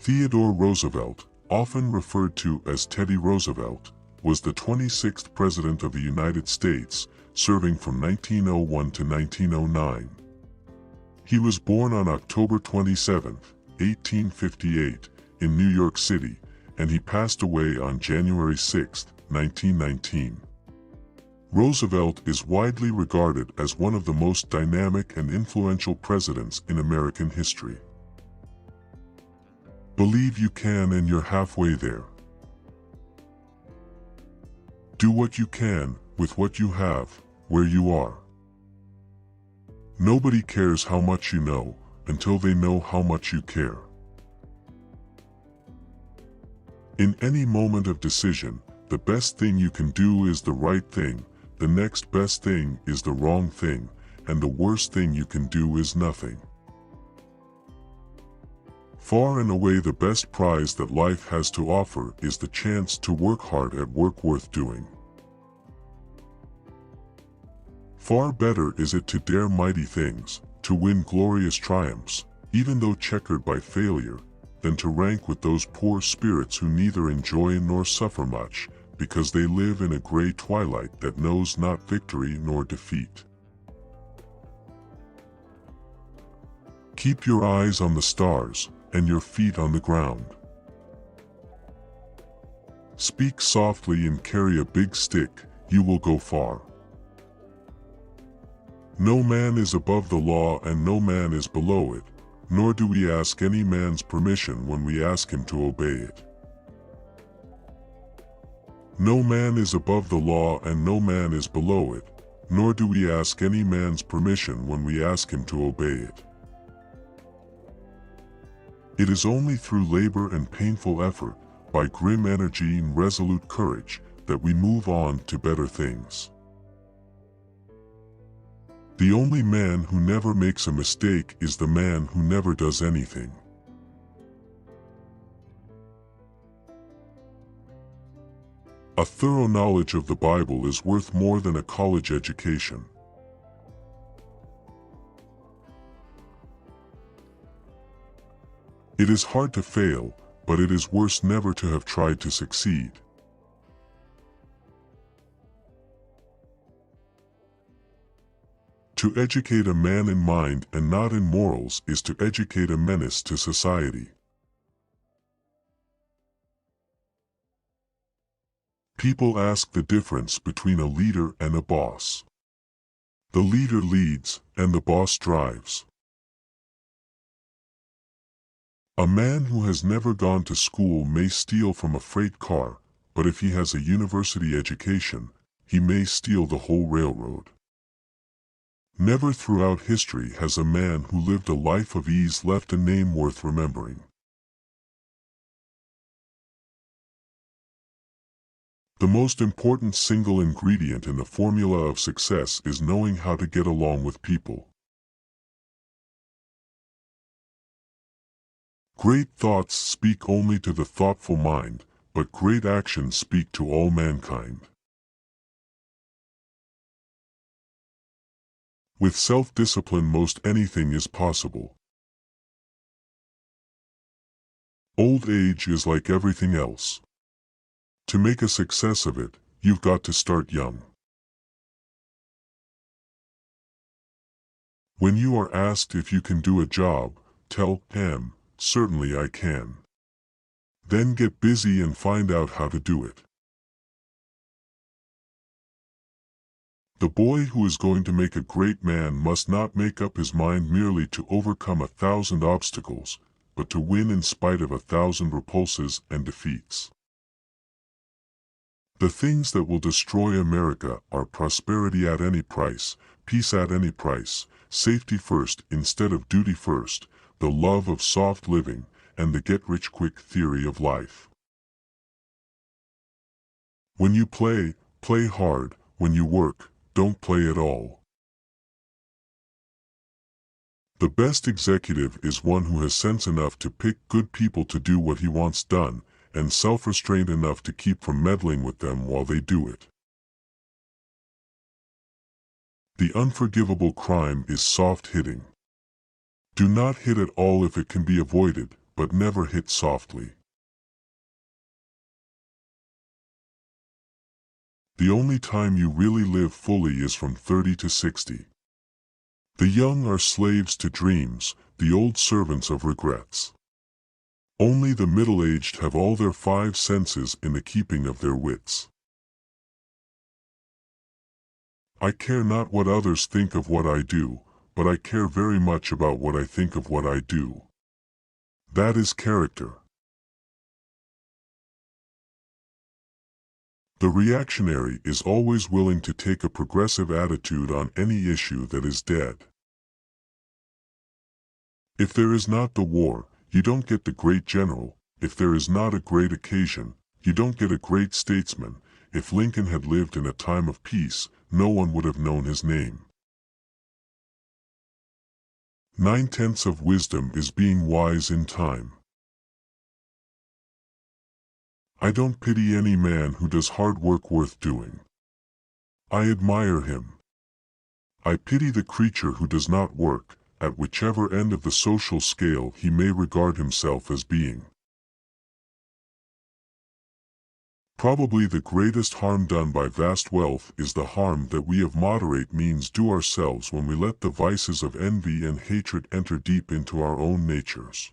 Theodore Roosevelt, often referred to as Teddy Roosevelt, was the 26th President of the United States, serving from 1901 to 1909. He was born on October 27, 1858, in New York City, and he passed away on January 6, 1919. Roosevelt is widely regarded as one of the most dynamic and influential presidents in American history. Believe you can and you're halfway there. Do what you can, with what you have, where you are. Nobody cares how much you know, until they know how much you care. In any moment of decision, the best thing you can do is the right thing, the next best thing is the wrong thing, and the worst thing you can do is nothing. Far and away the best prize that life has to offer is the chance to work hard at work worth doing. Far better is it to dare mighty things, to win glorious triumphs, even though checkered by failure, than to rank with those poor spirits who neither enjoy nor suffer much, because they live in a gray twilight that knows not victory nor defeat. Keep your eyes on the stars, and your feet on the ground. Speak softly and carry a big stick, you will go far. No man is above the law and no man is below it, nor do we ask any man's permission when we ask him to obey it. No man is above the law and no man is below it, nor do we ask any man's permission when we ask him to obey it. It is only through labor and painful effort, by grim energy and resolute courage, that we move on to better things. The only man who never makes a mistake is the man who never does anything. A thorough knowledge of the Bible is worth more than a college education. It is hard to fail, but it is worse never to have tried to succeed. To educate a man in mind and not in morals is to educate a menace to society. People ask the difference between a leader and a boss. The leader leads, and the boss drives. A man who has never gone to school may steal from a freight car, but if he has a university education, he may steal the whole railroad. Never throughout history has a man who lived a life of ease left a name worth remembering. The most important single ingredient in the formula of success is knowing how to get along with people. Great thoughts speak only to the thoughtful mind, but great actions speak to all mankind. With self-discipline most anything is possible. Old age is like everything else. To make a success of it, you've got to start young. When you are asked if you can do a job, tell him, "Certainly I can." Then get busy and find out how to do it. The boy who is going to make a great man must not make up his mind merely to overcome 1,000 obstacles, but to win in spite of 1,000 repulses and defeats. The things that will destroy America are prosperity at any price, peace at any price, safety first instead of duty first, the love of soft living, and the get-rich-quick theory of life. When you play, play hard. When you work, don't play at all. The best executive is one who has sense enough to pick good people to do what he wants done, and self-restraint enough to keep from meddling with them while they do it. The unforgivable crime is soft hitting. Do not hit at all if it can be avoided, but never hit softly. The only time you really live fully is from 30 to 60. The young are slaves to dreams, the old servants of regrets. Only the middle-aged have all their five senses in the keeping of their wits. I care not what others think of what I do, but I care very much about what I think of what I do. That is character. The reactionary is always willing to take a progressive attitude on any issue that is dead. If there is not the war, you don't get the great general. If there is not a great occasion, you don't get a great statesman. If Lincoln had lived in a time of peace, no one would have known his name. 9/10 of wisdom is being wise in time. I don't pity any man who does hard work worth doing. I admire him. I pity the creature who does not work, at whichever end of the social scale he may regard himself as being. Probably the greatest harm done by vast wealth is the harm that we of moderate means do ourselves when we let the vices of envy and hatred enter deep into our own natures.